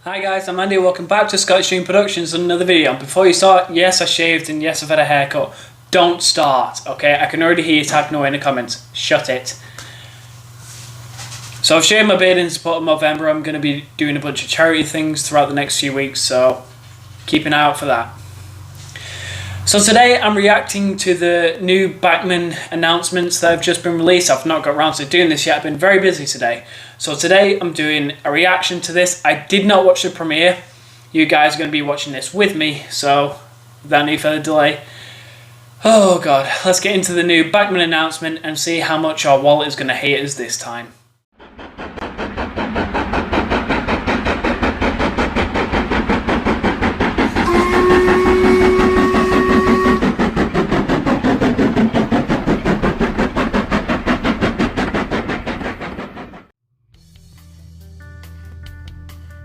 Hi guys, I'm Andy, welcome back to Scottish Dream Productions and another video. Before you start, yes I shaved and yes I've had a haircut. Don't start, okay? I can already hear you typing away in the comments. Shut it. So I've shaved my beard in support of Movember. I'm going to be doing a bunch of charity things throughout the next few weeks, so keep an eye out for that. So today I'm reacting to the new Bachmann announcements that have just been released. I've not got around to doing this yet, I've been very busy today. So today I'm doing a reaction to this. I did not watch the premiere. You guys are going to be watching this with me, so without any further delay. Oh god, let's get into the new Bachmann announcement and see how much our wallet is going to hate us this time.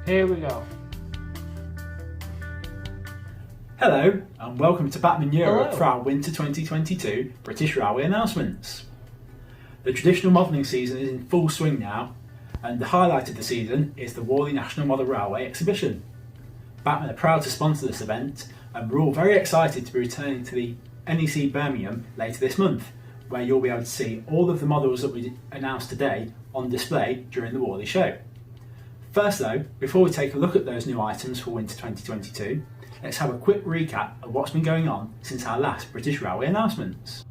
Here we go. Hello and welcome to Bachmann Europe for our Winter 2022 British Railway announcements. The traditional modelling season is in full swing now, and the highlight of the season is the Worley National Model Railway exhibition. Bachmann are proud to sponsor this event, and we're all very excited to be returning to the NEC Birmingham later this month, where you'll be able to see all of the models that we announced today on display during the Worley show. First though, before we take a look at those new items for Winter 2022, let's have a quick recap of what's been going on since our last British Railway announcements.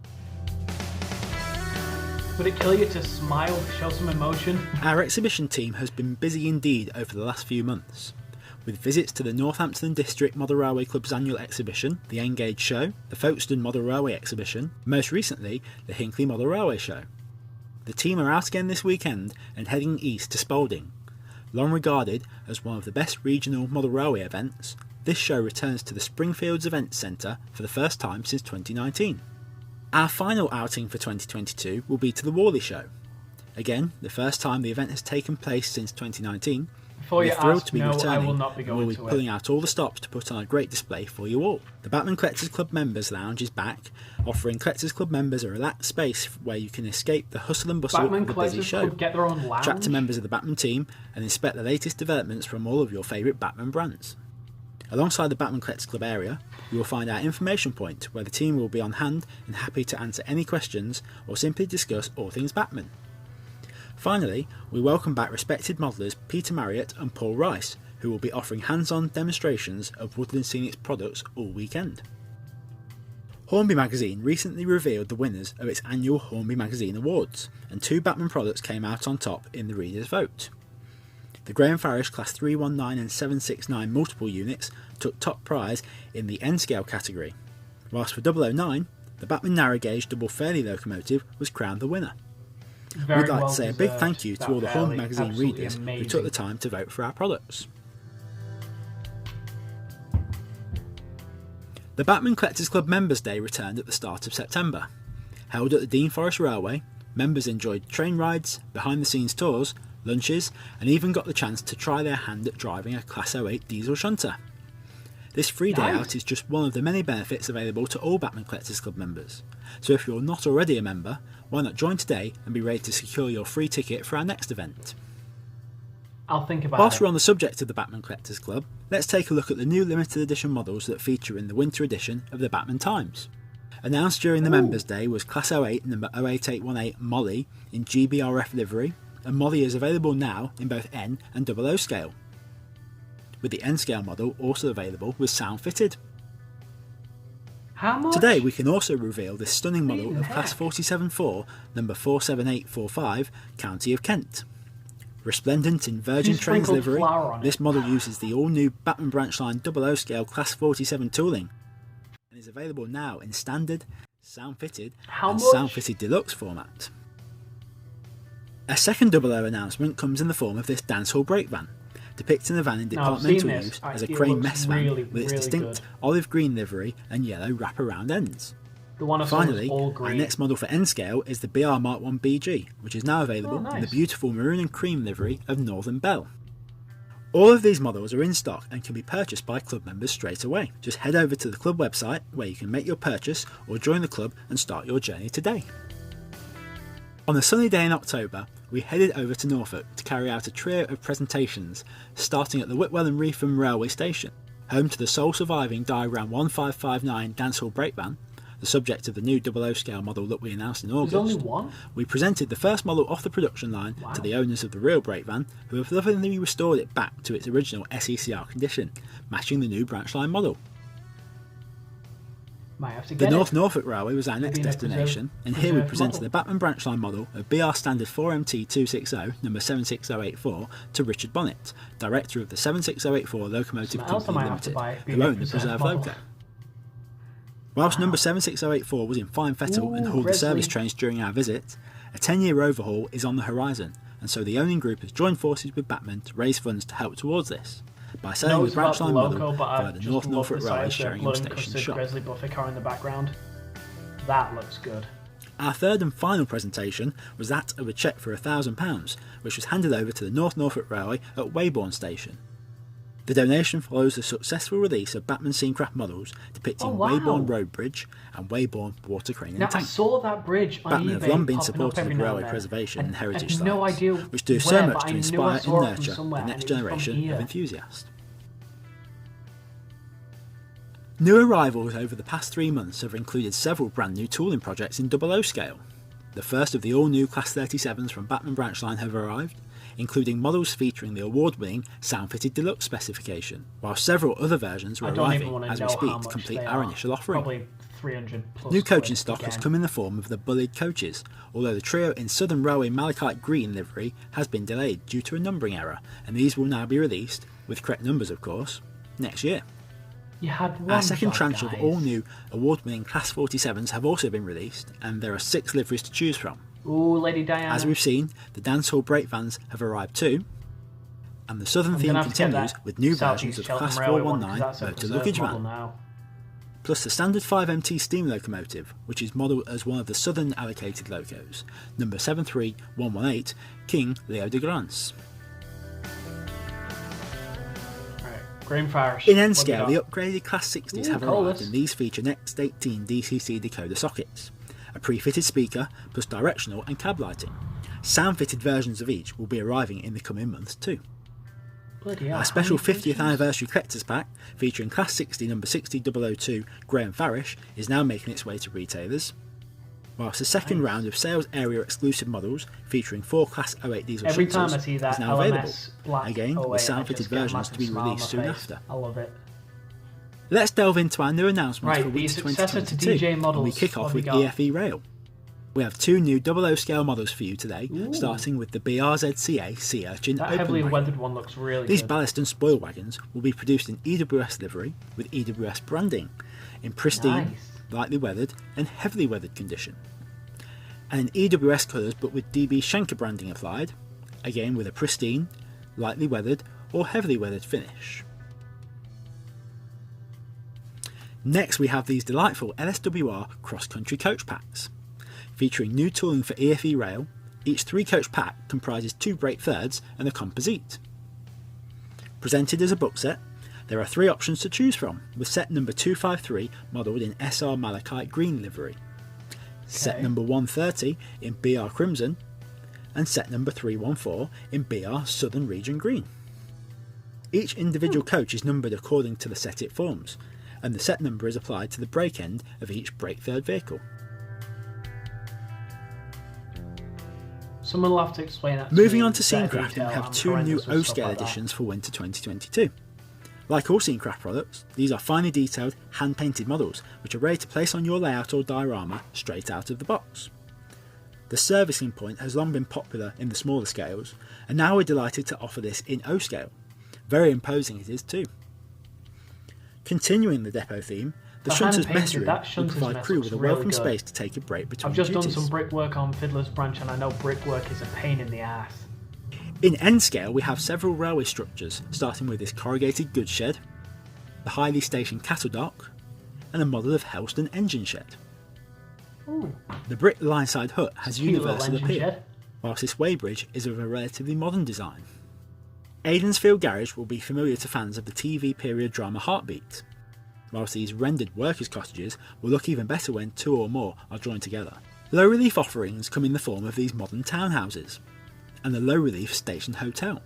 Would it kill you to smile, show some emotion? Our exhibition team has been busy indeed over the last few months, with visits to the Northampton District Model Railway Club's annual exhibition, the Engage Show, the Folkestone Model Railway exhibition, most recently the Hinckley Model Railway Show. The team are out again this weekend and heading east to Spalding. Long regarded as one of the best regional model railway events, this show returns to the Springfields Events Centre for the first time since 2019. Our final outing for 2022 will be to the Worley show. Again, the first time the event has taken place since 2019. We're thrilled to be returning, and we'll be pulling out all the stops to put on a great display for you all. The Bachmann Collectors Club Members Lounge is back, offering Collectors Club members a relaxed space where you can escape the hustle and bustle of the busy show, get their own lounge? chat to members of the Bachmann team, and inspect the latest developments from all of your favourite Bachmann brands. Alongside the Bachmann Collectors Club area, you will find our information point where the team will be on hand and happy to answer any questions or simply discuss all things Bachmann. Finally, we welcome back respected modellers Peter Marriott and Paul Rice, who will be offering hands-on demonstrations of Woodland Scenics products all weekend. Hornby Magazine recently revealed the winners of its annual Hornby Magazine Awards, and two Bachmann products came out on top in the readers' vote. The Graham Farish Class 319 and 769 multiple units took top prize in the N-scale category, whilst for 009, the Bachmann narrow gauge double fairley locomotive was crowned the winner. We'd like to say a big thank you to all the Hornby Magazine readers who took the time to vote for our products. The Bachmann Collectors Club Members' Day returned at the start of September. Held at the Dean Forest Railway, members enjoyed train rides, behind-the-scenes tours, lunches, and even got the chance to try their hand at driving a Class 08 diesel shunter. This free day out is just one of the many benefits available to all Bachmann Collectors Club members, so if you're not already a member, why not join today and be ready to secure your free ticket for our next event. I'll think about Whilst it. we're on the subject of the Bachmann Collectors Club, let's take a look at the new limited edition models that feature in the winter edition of the Bachmann Times. Announced during the Members' Day was Class 08 number 08818 Molly in GBRF livery, and Molly is available now in both N and 00 scale, with the N-scale model also available with sound fitted. How much? Today we can also reveal this stunning model of Class 47-4 number 47845 County of Kent. Resplendent in Virgin Trains livery, this model uses the all-new Bachmann Branch Line 00 scale Class 47 tooling and is available now in standard, sound fitted and sound fitted deluxe format. A second 00 announcement comes in the form of this dancehall brake van, depicting the van in departmental use as a crane mess van with its distinct olive green livery and yellow wraparound ends. Finally, our next model for N-scale is the BR Mark 1 BG, which is now available in the beautiful maroon and cream livery of Northern Bell. All of these models are in stock and can be purchased by club members straight away. Just head over to the club website where you can make your purchase or join the club and start your journey today. On a sunny day in October, we headed over to Norfolk to carry out a trio of presentations, starting at the Whitwell and Reetham Railway Station, home to the sole surviving Diagram 1559 dancehall brake van, the subject of the new 00 scale model that we announced in August. There's only one? We presented the first model off the production line to the owners of the real brake van, who have lovingly restored it back to its original SE&CR condition, matching the new branch line model. Might have to The get North it. Norfolk Railway was our next destination, and here we presented the Bachmann branch line model of BR Standard 4MT260, number 76084, to Richard Bonnet, director of the 76084 Locomotive Company Limited, who owned the preserved loco. Whilst number 76084 was in fine fettle and hauled the service trains during our visit, a 10-year overhaul is on the horizon, and so the owning group has joined forces with Bachmann to raise funds to help towards this, by selling the branch line model via the North Norfolk Railway Sheringham Station shop. Grizzly Buffy car in the background. That looks good. Our third and final presentation was that of a cheque for £1,000, which was handed over to the North Norfolk Railway at Weybourne Station. The donation follows the successful release of Bachmann SE&CR models depicting Weybourne Road Bridge and Weybourne Water Crane and Tank. I saw that bridge on Bachmann eBay have long been popping up supportive every of now railway and then. preservation and heritage I had sites, no idea which do where, so but much I to knew I inspire and saw it from nurture somewhere, the and next it was from generation here. of enthusiasts. New arrivals over the past 3 months have included several brand new tooling projects in 00 scale. The first of the all-new Class 37s from Bachmann Branch Line have arrived, including models featuring the award-winning sound-fitted deluxe specification, while several other versions are arriving as we speak to complete our initial offering. Probably 300 plus New coaching quid stock has again. come in the form of the Bullied coaches, although the trio in Southern Railway Malachite Green livery has been delayed due to a numbering error, and these will now be released, with correct numbers of course, next year. You had one Our second job, tranche of guys. all new award-winning Class 47s have also been released, and there are 6 liveries to choose from. Ooh, Lady Diana. As we've seen, the dancehall brake vans have arrived too, and the Southern I'm theme gonna have to get continues that with new South versions East of Cheltenham Class Railway one, 'cause 419 that's a motor preserved luggage model van, now. plus the standard 5MT steam locomotive, which is modelled as one of the Southern allocated locos, number 73118, King Leo de Grance. Right, Green Fires. In N scale, the upgraded Class 60s have call arrived, this. and these feature Next 18 DCC decoder sockets, a pre-fitted speaker, plus directional and cab lighting. Sound-fitted versions of each will be arriving in the coming months too. Bloody hell, Our special how many 50th features? anniversary collector's pack, featuring Class 60 number 60002 Graham Farish, is now making its way to retailers, whilst the second Nice. round of sales area exclusive models, featuring 4 Class 08 diesel Every shunters, time I see that is now available, LMS black again 08, with I sound-fitted just get a versions to be massive smile on released my soon face. after. I love it. Let's delve into our new announcements Right, for the winter successor to 2022, DJ and models, we kick what off we with got? EFE Rail. We have 2 new 00 scale models for you today, starting with the BRZCA Sea Urchin That Open heavily Wagon. weathered one looks really These good. ballast and spoil wagons will be produced in EWS livery with EWS branding, in pristine, Nice. lightly weathered and heavily weathered condition. And in EWS colours but with DB Schenker branding applied, again with a pristine, lightly weathered or heavily weathered finish. Next we have these delightful LSWR cross-country coach packs. Featuring new tooling for EFE Rail, each 3-coach pack comprises 2 brake thirds and a composite. Presented as a book set, there are 3 options to choose from, with set number 253 modelled in SR Malachite Green livery, set number 130 in BR Crimson, and set number 314 in BR Southern Region Green. Each individual coach is numbered according to the set it forms, and the set number is applied to the brake end of each brake third vehicle. Someone will have to explain that. Moving me on in to better SE&CR, we detail. have I'm 2 new horrendous with stuff O-scale like that. editions for winter 2022. Like all SE&CR products, these are finely detailed, hand-painted models, which are ready to place on your layout or diorama straight out of the box. The servicing point has long been popular in the smaller scales, and now we're delighted to offer this in O-scale. Very imposing it is too. Continuing the depot theme, the For Shunter's hand-painted, mess room that will Shunter's provide mess crew looks with a really welcome good. space to take a break between I've just duties. done some brickwork on Fiddler's Branch, and I know brickwork is a pain in the ass. In N scale, we have several railway structures, starting with this corrugated goods shed, the highly stationed cattle dock, and a model of Helston engine shed. Ooh, The brick lineside hut has cute little universal engine appeal, shed. whilst this weighbridge is of a relatively modern design. Aidensfield Garage will be familiar to fans of the TV period drama Heartbeat, whilst these rendered workers' cottages will look even better when 2 or more are joined together. Low relief offerings come in the form of these modern townhouses and the low relief station hotel.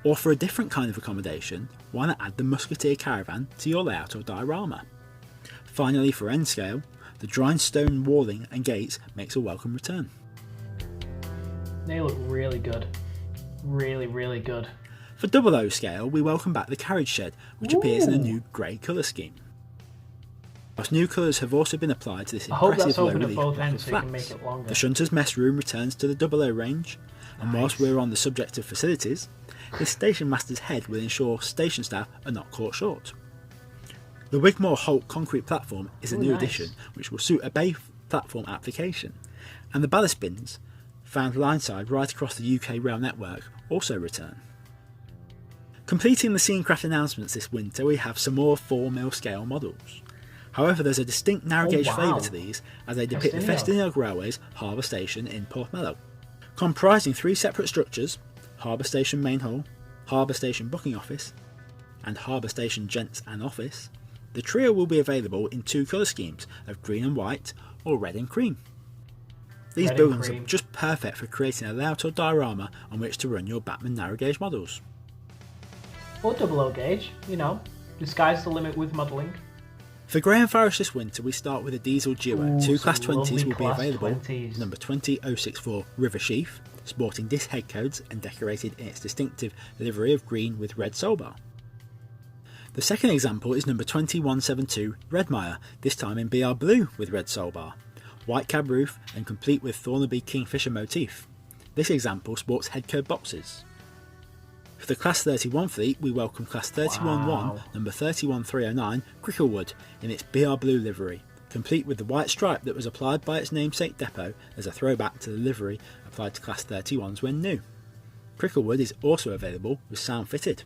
Or for a different kind of accommodation, why not add the Musketeer caravan to your layout or diorama? Finally, for end scale, the grindstone walling and gates makes a welcome return. They look really good. Really, really good. For 00 scale, we welcome back the carriage shed, which appears in a new grey colour scheme. Whilst new colours have also been applied to this impressive low relief block of flats, the shunter's mess room returns to the 00 range, and whilst we're on the subject of facilities, this station master's head will ensure station staff are not caught short. The Wigmore Holt concrete platform is a new addition which will suit a bay platform application, and the ballast bins, found lineside right across the UK rail network, also return. Completing the SE&CR announcements this winter, we have some more 4mm scale models. However, there's a distinct narrow gauge flavour to these, as they depict the Festiniog Railway's Harbour Station in Portmellow. Comprising 3 separate structures, Harbour Station Main Hall, Harbour Station Booking Office, and Harbour Station Gents and Office, the trio will be available in 2 colour schemes of green and white or red and cream. These buildings are just perfect for creating a layout or diorama on which to run your Bachmann narrow gauge models. Or 00 gauge, you know, the sky's the limit with modelling. For Grey and Farish this winter, we start with a diesel duo. 2 Class 20s will be available. 20s. Number 20064 River Sheaf, sporting disc head codes and decorated in its distinctive livery of green with red soul bar. The second example is number 20172 Redmire, this time in BR Blue with red soul bar, white cab roof and complete with Thornaby Kingfisher motif. This example sports head code boxes. For the Class 31 fleet, we welcome Class 311 number 31309 Cricklewood in its BR Blue livery, complete with the white stripe that was applied by its namesake depot as a throwback to the livery applied to Class 31s when new. Cricklewood is also available with sound fitted.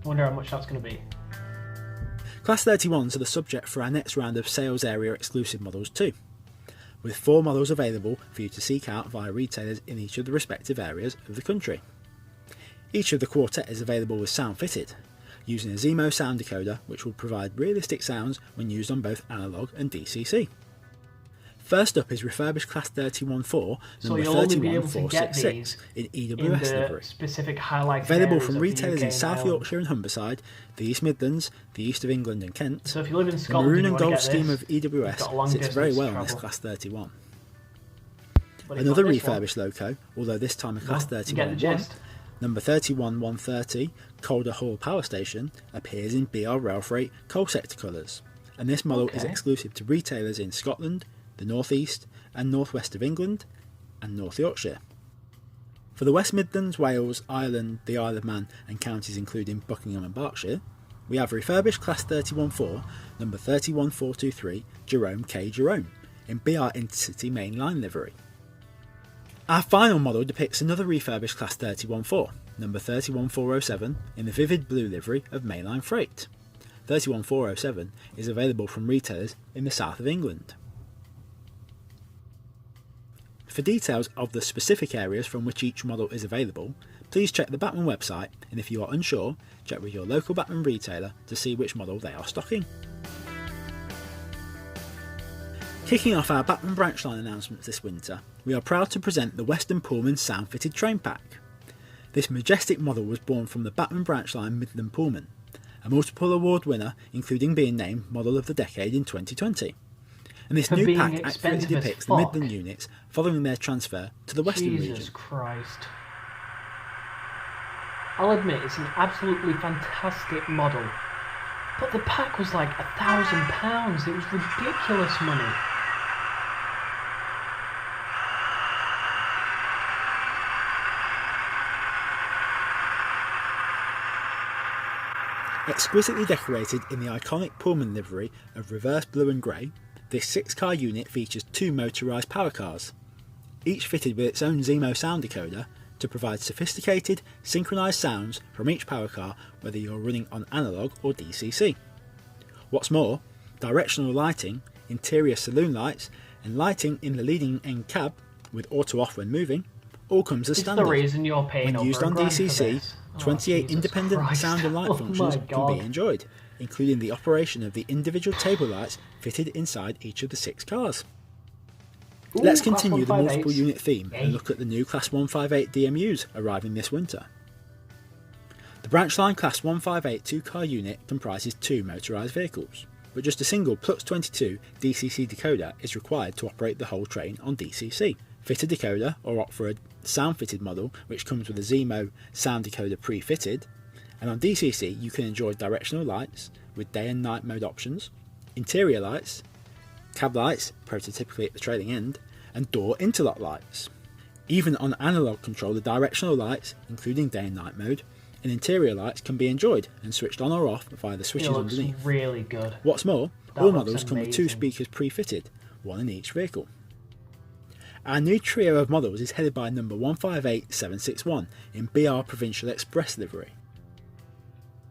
I wonder how much that's going to be. Class 31s are the subject for our next round of sales area exclusive models too, with 4 models available for you to seek out via retailers in each of the respective areas of the country. Each of the quartet is available with sound fitted, using a Zemo sound decoder which will provide realistic sounds when used on both analogue and DCC. First up is refurbished Class 314 number 31466 in EWS livery. Specific highlighted available from retailers in South Yorkshire and Humberside, the East Midlands, the East of England and Kent. So if you live in the Scotland, maroon and gold scheme of EWS sits very well on this Class 31. Another refurbished loco, although this time a Class 31 number 31130 Calder Hall Power Station, appears in BR Rail Freight coal sector colours, and this model is exclusive to retailers in Scotland, the North East and North West of England and North Yorkshire. For the West Midlands, Wales, Ireland, the Isle of Man and counties including Buckingham and Berkshire, we have refurbished Class 314 number 31423 Jerome K. Jerome in BR Intercity Mainline livery. Our final model depicts another refurbished Class 314 number 31407 in the vivid blue livery of Mainline Freight. 31407 is available from retailers in the south of England. For details of the specific areas from which each model is available, please check the Bachmann website, and if you are unsure, check with your local Bachmann retailer to see which model they are stocking. Kicking off our Bachmann branch line announcements this winter, we are proud to present the Western Pullman Sound Fitted Train Pack. This majestic model was born from the Bachmann branch line Midland Pullman, a multiple award winner including being named Model of the Decade in 2020. And this new pack accurately depicts the Midland units following their transfer to the Western region. Jesus Christ. I'll admit it's an absolutely fantastic model, but the pack was like £1,000. It was ridiculous money. Exquisitely decorated in the iconic Pullman livery of reverse blue and grey, this 6-car unit features 2 motorised power cars, each fitted with its own Zemo sound decoder to provide sophisticated, synchronised sounds from each power car whether you're running on analogue or DCC. What's more, directional lighting, interior saloon lights and lighting in the leading end cab with auto off when moving all comes as standard. The reason you're paying when used on DCC, 28 independent sound and light functions can be enjoyed, including the operation of the individual table lights fitted inside each of the 6 cars. Ooh, Let's continue the 158s. multiple unit theme and Yay. look at the new Class 158 DMUs arriving this winter. The Branchline Class 158 2-car unit comprises 2 motorised vehicles, but just a single Plux 22 DCC decoder is required to operate the whole train on DCC. Fit a decoder or opt for a sound-fitted model which comes with a Zemo sound decoder pre-fitted, and on DCC you can enjoy directional lights with day and night mode options, interior lights, cab lights, prototypically at the trailing end, and door interlock lights. Even on analog control, the directional lights, including day and night mode, and interior lights can be enjoyed and switched on or off via the switches It looks underneath. really good. What's more, That all looks models come with 2 amazing. speakers pre-fitted, one in each vehicle. Our new trio of models is headed by number 158761 in BR Provincial Express livery.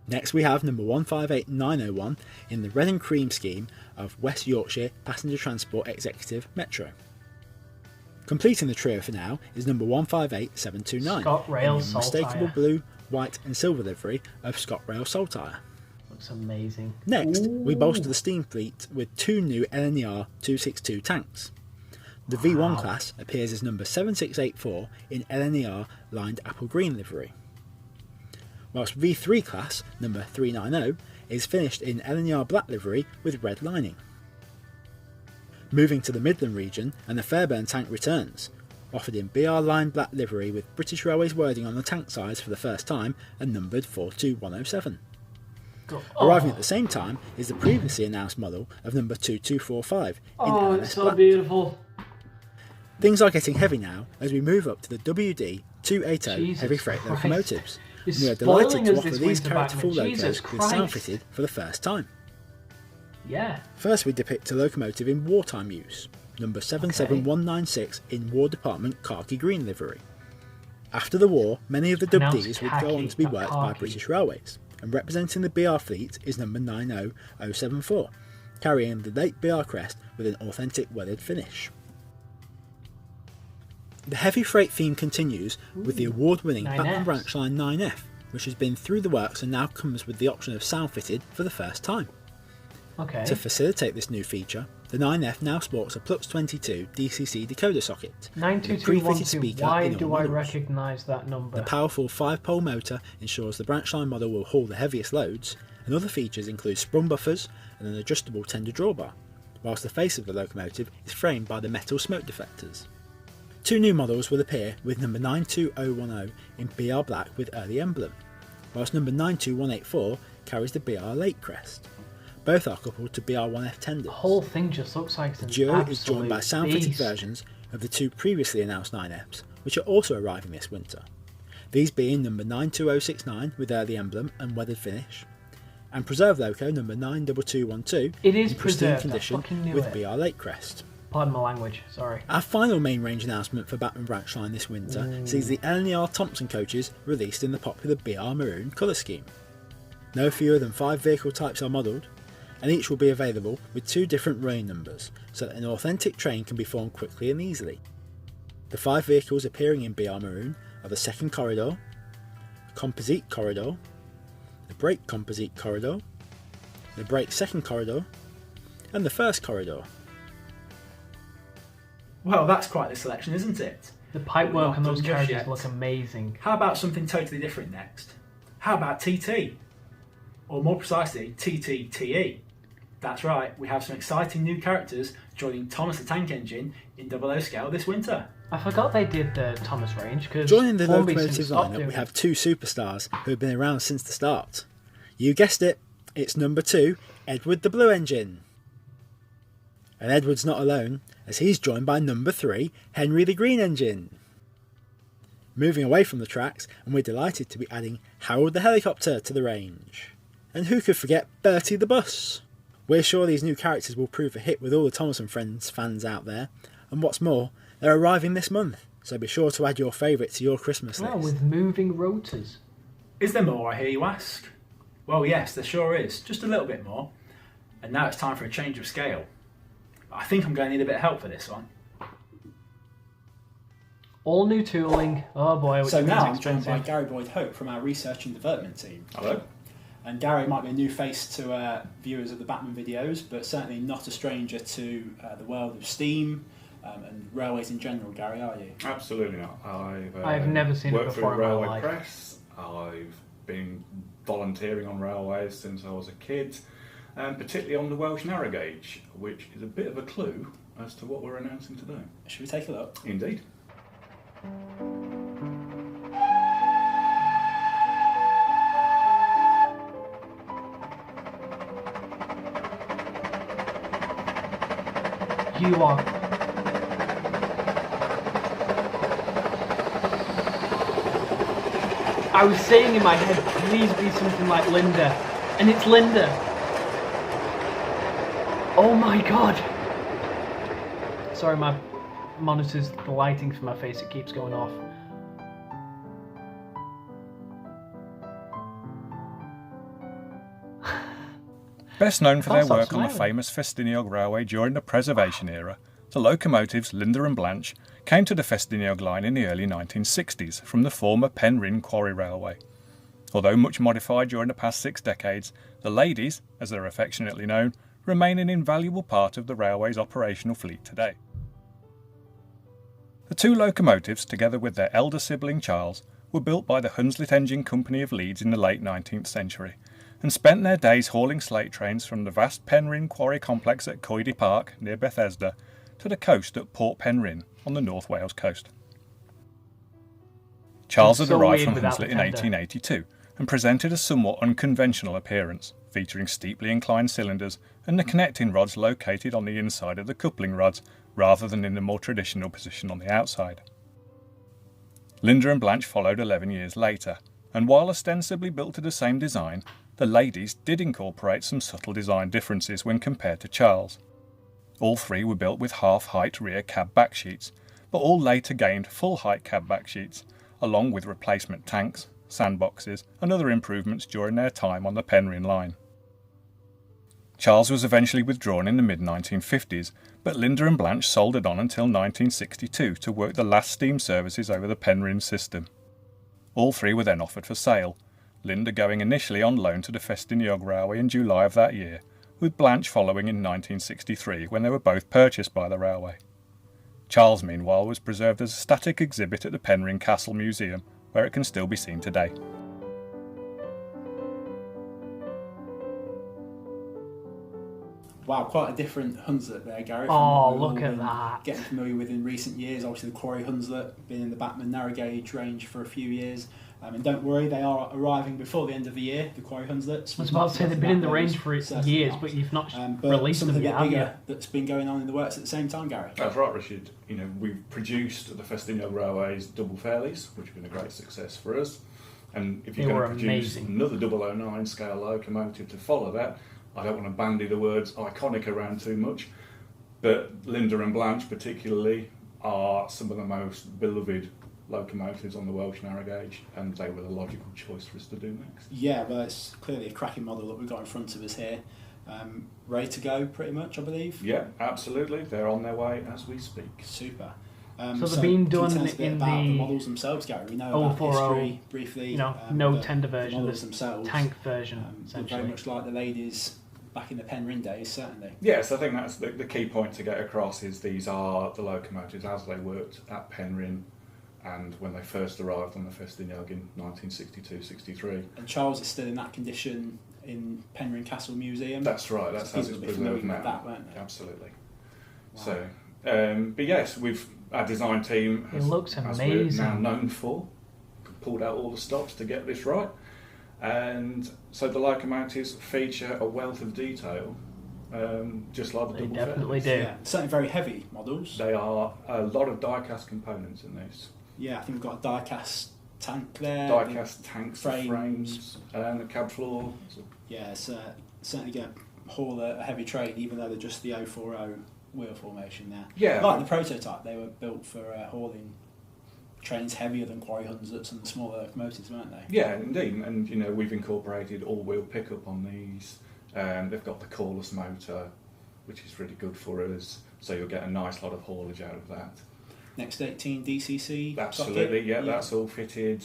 Next we have number 158901 in the red and cream scheme of West Yorkshire Passenger Transport Executive Metro. Completing the trio for now is number 158729 ScotRail in the unmistakable Saltire. blue, white and silver livery of ScotRail Saltire. Looks amazing. Next, we Ooh. bolster the steam fleet with 2 new LNER 262 tanks. The V1 class appears as number 7684 in LNER lined apple green livery, whilst V3 class, number 390, is finished in LNER black livery with red lining. Moving to the Midland region, and the FAIRBURN tank returns, offered in BR line black livery with British Railways wording on the tank sides for the first time and numbered 42107. Arriving at the same time is the previously announced model of number 2245 in Oh, LNS it's so black. beautiful. Things are getting heavy now as we move up to the WD 280 Jesus heavy freight Christ. locomotives. You're And we are spoiling delighted to us offer this these winter, characterful Bachmann. logos Jesus with sound Christ. fitted for the first time. Yeah. First we depict a locomotive in wartime use, number 77196 in War Department khaki green livery. After the war, many of the Pronounced WDs would go on khaki, to be not worked by khaki. British Railways, and representing the BR fleet is number 90074, carrying the late BR crest with an authentic weathered finish. The heavy freight theme continues with the award-winning 9Fs. Bachmann Branchline 9F, which has been through the works and now comes with the option of sound fitted for the first time. Okay. To facilitate this new feature, the 9F now sports a Plux 22 DCC decoder socket, with a pre-fitted 92212. speaker Why in all do I models. recognise that number? The powerful 5-pole motor ensures the Branchline model will haul the heaviest loads, and other features include sprung buffers and an adjustable tender drawbar, whilst the face of the locomotive is framed by the metal smoke deflectors. 2 new models will appear with number 92010 in BR black with early emblem, whilst number 92184 carries the BR late crest. Both are coupled to BR1F tenders. The whole thing just looks like The an duo absolute is joined by sound-fitted beast. versions of the 2 previously announced 9Fs, which are also arriving this winter. These being number 92069 with early emblem and weathered finish, and Preserve Loco number 92212 It is in pristine preserved, I condition fucking knew with it. BR late crest. Pardon my language, sorry. Our final main range announcement for Bachmann Branchline this winter sees the LNER Thompson coaches released in the popular BR maroon colour scheme. No fewer than 5 vehicle types are modelled, and each will be available with 2 different running numbers, so that an authentic train can be formed quickly and easily. The 5 vehicles appearing in BR maroon are the second corridor, composite corridor, the brake composite corridor, the brake second corridor, and the first corridor. Well, that's quite the selection, isn't it? The pipework on Not those done just carriages yet. look amazing. How about something totally different next? How about TT? Or more precisely, TTTE. That's right, we have some exciting new characters joining Thomas the Tank Engine in 00 scale this winter. I forgot they did the Thomas range because Joining the locomotive lineup, we have 2 superstars who have been around since the start. You guessed it, it's number 2, Edward the Blue Engine. And Edward's not alone, as he's joined by number 3, Henry the Green Engine. Moving away from the tracks, and we're delighted to be adding Harold the Helicopter to the range. And who could forget Bertie the Bus? We're sure these new characters will prove a hit with all the Thomas and Friends fans out there, and what's more, they're arriving this month, so be sure to add your favourite to your Christmas list. Oh, with moving rotors. Is there more, I hear you ask? Well, yes, there sure is, just a little bit more. And now it's time for a change of scale. I think I'm going to need a bit of help for this one. All new tooling. Oh boy, which So means now I'm joined expensive. by Gary Boyd Hope from our research and development team. Hello. And Gary might be a new face to viewers of the Bachmann videos, but certainly not a stranger to the world of steam and railways in general. Gary, are you? Absolutely not. I've never seen it worked before for in the my railway life. press. I've been volunteering on railways since I was a kid, and particularly on the Welsh narrow gauge, which is a bit of a clue as to what we're announcing today. Should we take a look? Indeed. You are. I was saying in my head, please be something like Linda. And it's Linda. Oh my god. Sorry, my monitor's, the lighting for my face, it keeps going off. Best known for Can't their stop work on the smiling. famous Festiniog Railway during the preservation era, the locomotives Linda and Blanche came to the Festiniog line in the early 1960s from the former Penryn Quarry Railway. Although much modified during the past 6 decades, the ladies, as they're affectionately known, remain an invaluable part of the railway's operational fleet today. The 2 locomotives, together with their elder sibling Charles, were built by the Hunslet Engine Company of Leeds in the late 19th century, and spent their days hauling slate trains from the vast Penryn Quarry complex at Coedy Park, near Bethesda, to the coast at Port Penryn, on the North Wales coast. Charles had so arrived weird from without Hunslet the in tender. 1882, and presented a somewhat unconventional appearance, featuring steeply inclined cylinders and the connecting rods located on the inside of the coupling rods, rather than in the more traditional position on the outside. Linda and Blanche followed 11 years later, and while ostensibly built to the same design, the ladies did incorporate some subtle design differences when compared to Charles. All 3 were built with half-height rear cab backsheets, but all later gained full-height cab backsheets, along with replacement tanks, sandboxes and other improvements during their time on the Penryn line. Charles was eventually withdrawn in the mid-1950s, but Linda and Blanche soldered on until 1962 to work the last steam services over the Penryn system. All 3 were then offered for sale, Linda going initially on loan to the Festiniog Railway in July of that year, with Blanche following in 1963 when they were both purchased by the railway. Charles, meanwhile, was preserved as a static exhibit at the Penryn Castle Museum, where it can still be seen today. Wow, quite a different Hunslet there, Gary. from Oh, what we've look all at been that. Getting familiar with in recent years. Obviously, the Quarry Hunslet, been in the Bachmann narrow gauge range for a few years. And don't worry, they are arriving before the end of the year, the Quarry Hunslets. I was about to say they've been in the range for years, but you've not but released something them a bit yet, have you? bigger that's been going on in the works at the same time, Gary. That's right, Richard. You know, we've produced the Festiniog Railway's double fairleys, which have been a great success for us. And if you're They going were to produce amazing. another 009 scale locomotive to follow that, I don't want to bandy the words iconic around too much, but Linda and Blanche particularly are some of the most beloved locomotives on the Welsh narrow gauge, and they were the logical choice for us to do next. Yeah, well, it's clearly a cracking model that we've got in front of us here. Ready to go, pretty much, I believe. Yeah, absolutely. They're on their way as we speak. Super. So they're being can you done tell us a bit in about the the models themselves, Gary. We know about 040, history briefly. no but tender the version, models the themselves, tank version, look essentially. very much like the ladies back in the Penryn days, certainly. Yes, I think that's the key point to get across is these are the locomotives as they worked at Penryn and when they first arrived on the Festiniog in 1962-63. And Charles is still in that condition in Penryn Castle Museum. That's right, that's So as people it's will be familiar preserved now. with that, won't they? Absolutely. Wow. So, but yes, our design team It looks as we're amazing. now known for, pulled out all the stops to get this right. And so the locomotives feature a wealth of detail, just like the They double definitely fairleys. do. Yeah, certainly very heavy models. They are a lot of die-cast components in this. Yeah, I think we've got a die-cast tank there. Die-cast tanks, frames. frames, and the cab floor. So, Yeah, it's certainly going to haul a heavy train, even though they're just the 040 wheel formation there. yeah, Like the prototype, they were built for hauling trains heavier than Quarry Hunslets and the smaller locomotives, weren't they? yeah, indeed. And you know, we've incorporated all-wheel pickup on these. They've got the cordless motor, which is really good for us. So you'll get a nice lot of haulage out of that. next 18 DCC Absolutely, socket? yeah, that's all fitted.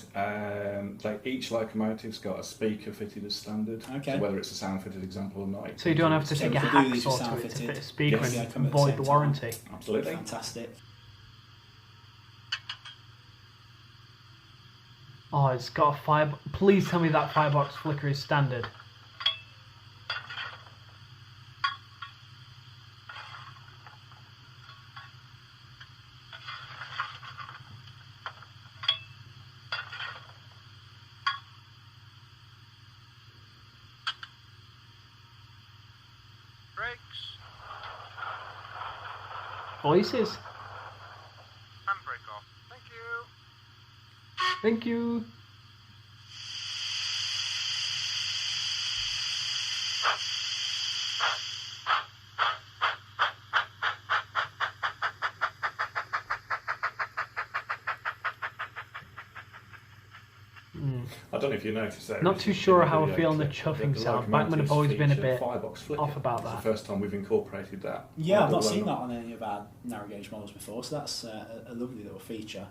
Each locomotive's got a speaker fitted as standard. Okay. So whether it's a sound fitted example or not. So you don't have to So take a if we do these with hacksaw to sound it to fitted, fit a speaker yes, they and come at the void same the time. warranty. Absolutely. Fantastic. Oh, it's got a fire. Please tell me that firebox flicker is standard. Brakes. Voices. Handbrake off. Thank you. Thank you. I don't know if you noticed that. Not too sure how I feel on the chuffing sound. Bachmann have always been a bit off about It's that. the first time we've incorporated that. Yeah, I've not seen that on any of our narrow gauge models before, so that's a lovely little feature.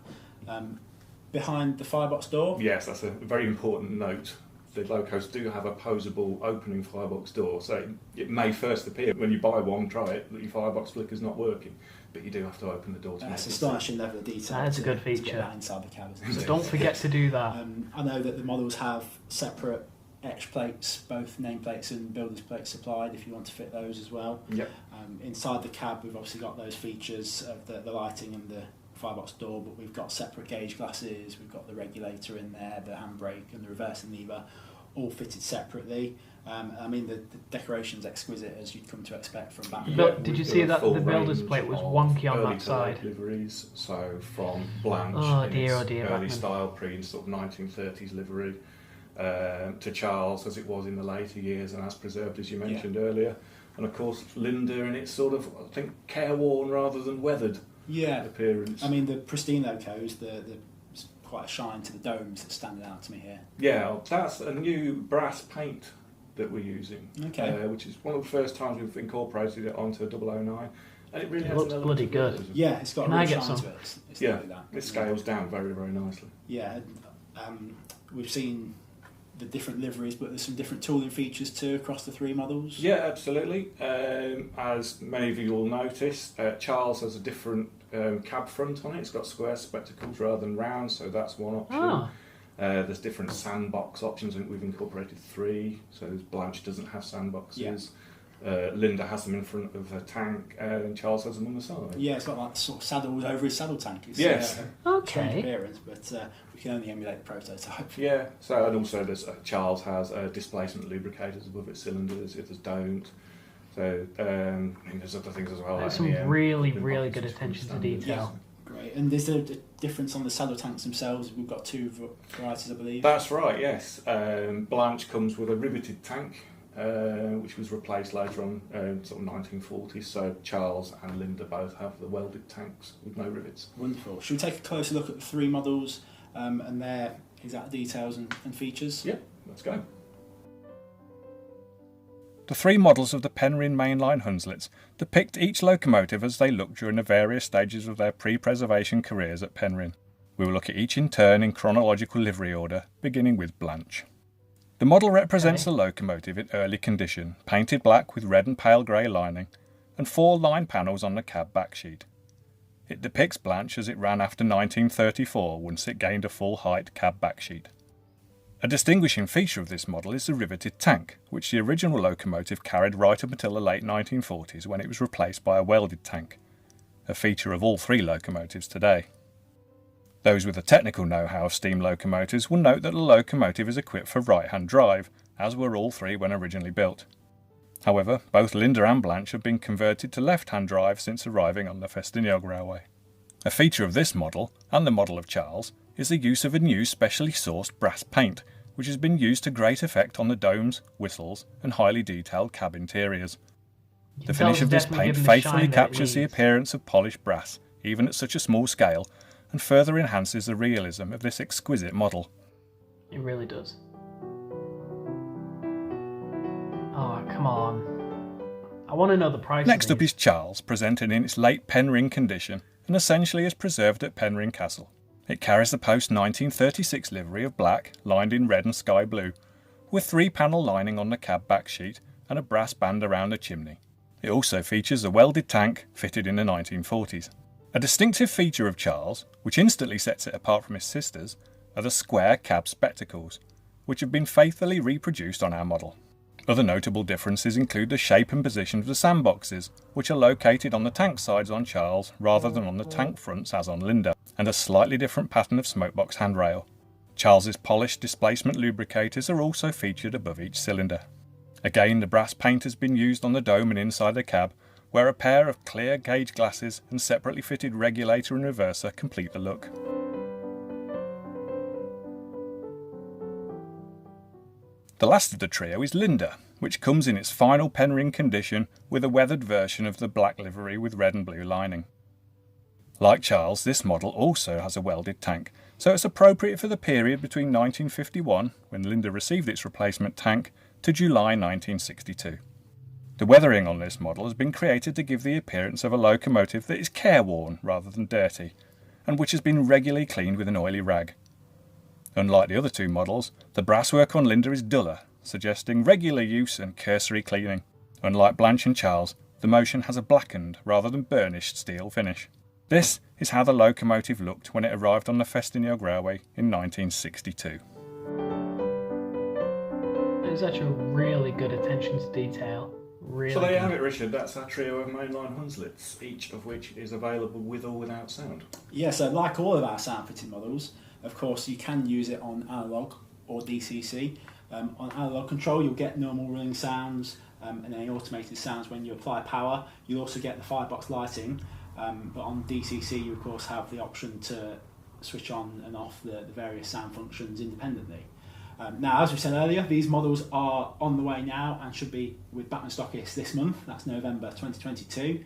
Behind the firebox door? Yes, that's a very important note. The locos do have a posable opening firebox door, so it may first appear when you buy one, try it, that your firebox flicker's not working, but you do have to open the door to That's make it astonishing level of detail. That's a good to feature. get that inside the cab. isn't So it? don't forget to do that. I know that the models have separate etch plates, both nameplates and builder's plates supplied if you want to fit those as well. Yep. Inside the cab we've obviously got those features of the lighting and the firebox door, but we've got separate gauge glasses, we've got the regulator in there, the handbrake and the reversing lever, all fitted separately. I mean the decoration's exquisite as you'd come to expect from Bachmann. But did you we've see got a that full the builder's range plate was of wonky on early that to side? late liveries, so from Blanche Oh, in dear, its oh dear, early Bachmann. style pre-sort of 1930s livery, to Charles as it was in the later years and as preserved as you mentioned earlier, and of course Linda in its sort of, I think, careworn rather than weathered appearance. I mean the pristine locos, there's quite a shine to the domes that's standing out to me here. Yeah, that's a new brass paint that we're using, which is one of the first times we've incorporated it onto a 009, and it really It has looks an bloody element good. of realism. Yeah, it's got Can a I real get shine some? to it. It's Yeah, lovely, that. it scales down very, very nicely. Yeah, we've seen the different liveries, but there's some different tooling features too across the three models. Yeah, absolutely. As many of you will notice, Charles has a different cab front on it. It's got square spectacles rather than round, so that's one option. Ah. There's different sandbox options. I think we've incorporated 3, so Blanche doesn't have sandboxes. Yeah. Linda has them in front of her tank, and Charles has them on the side. Yeah, it's got like sort of saddles over his saddle tank. It's, Yes. strange Okay. appearance, but we can only emulate the prototype. Yeah, so and also there's Charles has displacement lubricators above its cylinders, others don't. So I think there's other things as well. There's like some MEM, really, been really buttons good to attention to standards. detail. Great. And is there a difference on the saddle tanks themselves? We've got 2 varieties, I believe. That's right, yes. Blanche comes with a riveted tank, which was replaced later on, sort of 1940s. So Charles and Linda both have the welded tanks with no rivets. Wonderful. Should we take a closer look at the 3 models and their exact details and features? Yep, let's go. The 3 models of the Penryn mainline Hunslets depict each locomotive as they looked during the various stages of their pre-preservation careers at Penryn. We will look at each in turn in chronological livery order, beginning with Blanche. The model represents the locomotive in early condition, painted black with red and pale grey lining, and 4 line panels on the cab backsheet. It depicts Blanche as it ran after 1934, once it gained a full height cab backsheet. A distinguishing feature of this model is the riveted tank, which the original locomotive carried right up until the late 1940s when it was replaced by a welded tank, a feature of all 3 locomotives today. Those with a technical know-how of steam locomotives will note that the locomotive is equipped for right-hand drive, as were all 3 when originally built. However, both Linda and Blanche have been converted to left-hand drive since arriving on the Festiniog Railway. A feature of this model, and the model of Charles, is the use of a new specially sourced brass paint, which has been used to great effect on the domes, whistles, and highly detailed cab interiors. The finish of this paint faithfully captures the appearance of polished brass, even at such a small scale, and further enhances the realism of this exquisite model. It really does. Oh, come on. I want to know the price. Next up is Charles, presented in its late Penryn condition and essentially is preserved at Penryn Castle. It carries the post-1936 livery of black, lined in red and sky blue, with 3-panel lining on the cab back sheet and a brass band around the chimney. It also features a welded tank fitted in the 1940s. A distinctive feature of Charles, which instantly sets it apart from his sisters, are the square cab spectacles, which have been faithfully reproduced on our model. Other notable differences include the shape and position of the sandboxes, which are located on the tank sides on Charles rather than on the tank fronts as on Linda, and a slightly different pattern of smokebox handrail. Charles's polished displacement lubricators are also featured above each cylinder. Again, the brass paint has been used on the dome and inside the cab, where a pair of clear gauge glasses and separately fitted regulator and reverser complete the look. The last of the trio is Linda, which comes in its final Penryn condition with a weathered version of the black livery with red and blue lining. Like Charles, this model also has a welded tank, so it's appropriate for the period between 1951, when Linda received its replacement tank, to July 1962. The weathering on this model has been created to give the appearance of a locomotive that is careworn rather than dirty, and which has been regularly cleaned with an oily rag. Unlike the other two models, the brasswork on Linda is duller, suggesting regular use and cursory cleaning. Unlike Blanche and Charles, the motion has a blackened rather than burnished steel finish. This is how the locomotive looked when it arrived on the Festiniog Railway in 1962. There's actually really good attention to detail. Really. So there you have it, Richard. That's our trio of mainline Hunslets, each of which is available with or without sound. Yeah, so like all of our sound fitting models, of course you can use it on analog or DCC. On analog control you'll get normal running sounds and any automated sounds when you apply power. You'll also get the firebox lighting, but on DCC you of course have the option to switch on and off the various sound functions independently. Now, as we said earlier, these models are on the way now and should be with Bachmann stockists this month. That's November 2022.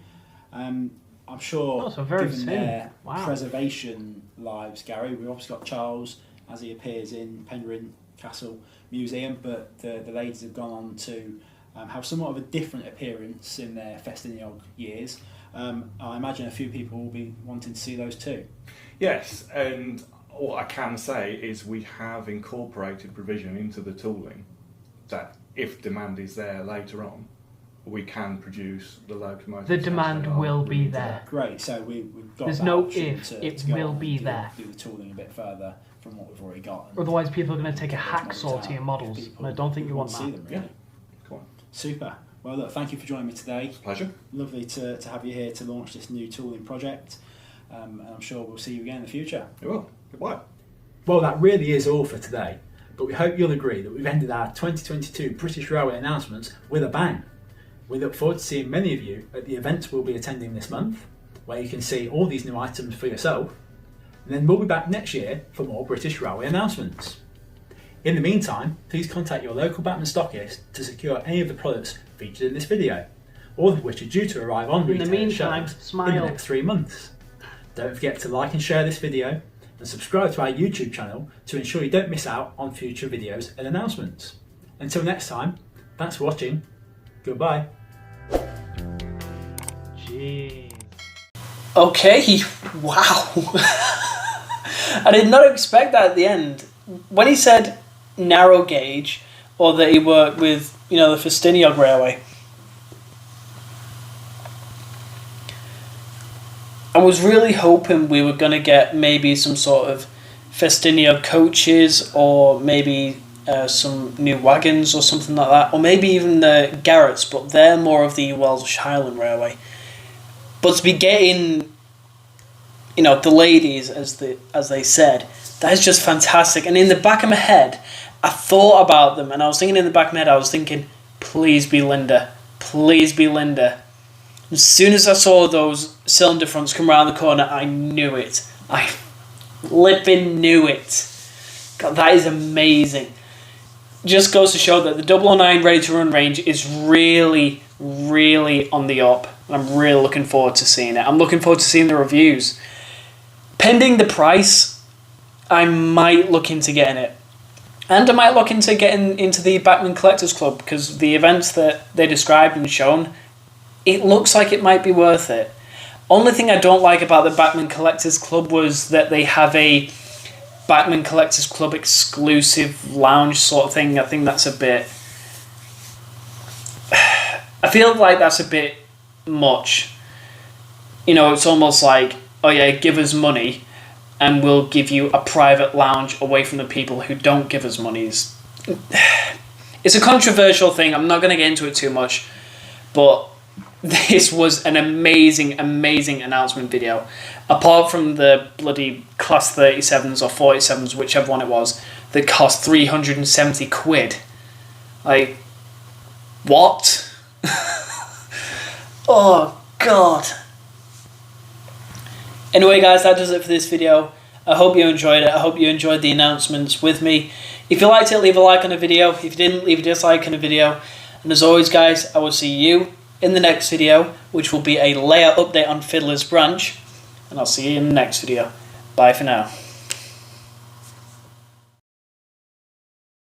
I'm sure, given their preservation lives, Gary, we've obviously got Charles as he appears in Penryn Castle Museum, but the ladies have gone on to have somewhat of a different appearance in their Festiniog years. I imagine a few people will be wanting to see those too. Yes, and what I can say is we have incorporated provision into the tooling that if demand is there later on, we can produce the locomotive. The demand will be there. Great, so we've got There's that no option if, to it go will on be and there. do the tooling a bit further from what we've already got. Otherwise people are going to take a hacksaw to your models, and I don't think you want that. See them, really. Yeah, come on. Super. Well, look, thank you for joining me today. It's a pleasure. Lovely to have you here to launch this new tooling project, and I'm sure we'll see you again in the future. You will. Goodbye. Well, that really is all for today, but we hope you'll agree that we've ended our 2022 British Railway announcements with a bang. We look forward to seeing many of you at the events we'll be attending this month, where you can see all these new items for yourself, and then we'll be back next year for more British Railway announcements. In the meantime, please contact your local Bachmann stockist to secure any of the products featured in this video, all of which are due to arrive on retail shelves in the next 3 months. Don't forget to like and share this video, and subscribe to our YouTube channel to ensure you don't miss out on future videos and announcements. Until next time, thanks for watching. Goodbye. Jeez. Okay, wow. I did not expect that at the end. When he said narrow gauge, or that he worked with, the Festiniog Railway, I was really hoping we were going to get maybe some sort of Festiniog coaches, or maybe some new wagons or something like that, or maybe even the Garretts, but they're more of the Welsh Highland Railway. But to be getting, the ladies, as they said, that is just fantastic. And in the back of my head, I thought about them, and I was thinking, please be Linda. Please be Linda. As soon as I saw those cylinder fronts come around the corner, I knew it. I flipping knew it. God, that is amazing. Just goes to show that the 009 Ready to Run range is really, really on the up. And I'm really looking forward to seeing it. I'm looking forward to seeing the reviews. Pending the price, I might look into getting it. And I might look into getting into the Bachmann Collectors Club, because the events that they described and shown, it looks like it might be worth it. Only thing I don't like about the Bachmann Collectors Club was that they have a Bachmann Collectors Club exclusive lounge sort of thing. I think that's a bit... I feel like that's a bit much. You know, it's almost like, oh yeah, give us money and we'll give you a private lounge away from the people who don't give us money. It's a controversial thing. I'm not going to get into it too much, but this was an amazing, amazing announcement video. Apart from the bloody Class 37s or 47s, whichever one it was, that cost 370 quid. Like, what? Oh, God. Anyway, guys, that does it for this video. I hope you enjoyed it. I hope you enjoyed the announcements with me. If you liked it, leave a like on the video. If you didn't, leave a dislike on the video. And as always, guys, I will see you in the next video, which will be a layout update on Fiddler's Branch. And I'll see you in the next video. Bye for now.